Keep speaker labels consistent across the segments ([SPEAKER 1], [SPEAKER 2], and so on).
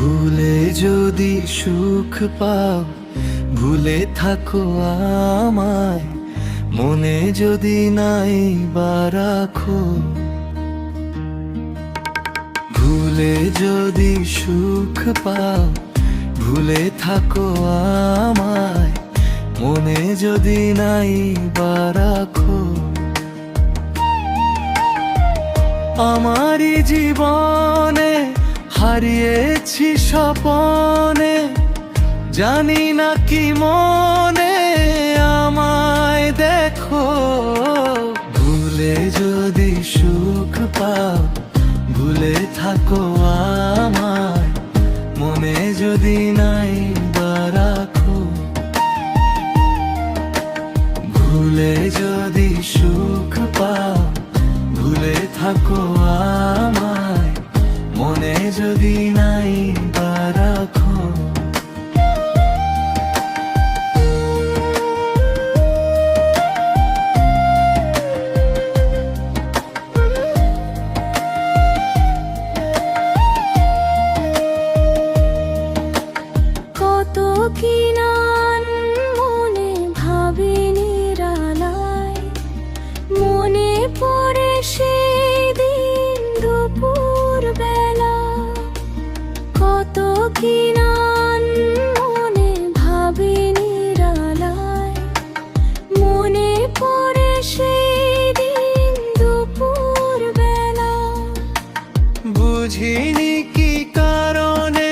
[SPEAKER 1] ভুলে যদি সুখ পাও, ভুলে থাকো আমায়, মনে যদি নাই বা রাখো। ভুলে যদি সুখ পাও, ভুলে থাকো আমায়, মনে যদি নাই বা রাখো। আমারই জীবনে হারিয়েছি স্বপনে, জানি না কি মনে আমায় দেখো। ভুলে যদি সুখ পাও, ভুলে থাকো আমায়, মনে যদি নাই বা রাখো। ভুলে যদি সুখ পাও, ভুলে থাকো আমায়, মনে যদি নাই বা রাখো।
[SPEAKER 2] কত কি নান মনে ভাবি নিরালায়, মনে পড়ে সেই দিন দুপুর বেলা। কত কি নান মনে ভাবি নিরালায়, মনে পড়ে সেই দিন দুপুর বেলা।
[SPEAKER 1] বুঝিনি কি কারণে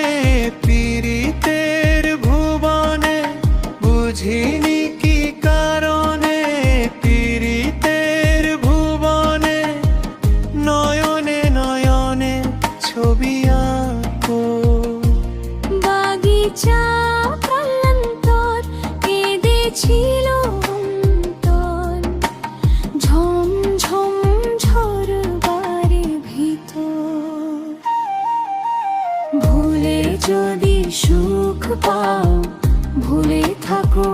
[SPEAKER 1] পীড়িতের ভুবনে, বুঝিনি কি কারণে পীড়িতের ভুবনে, নয়নে নয়নে ছবি আঁকো।
[SPEAKER 2] বাগিচা প্রান্তর কেঁদেছিল অন্তর, ঝম ঝম ঝড় বাড়ি ভিতর। ভুলে যদি সুখ পাও, ভুলে থাকো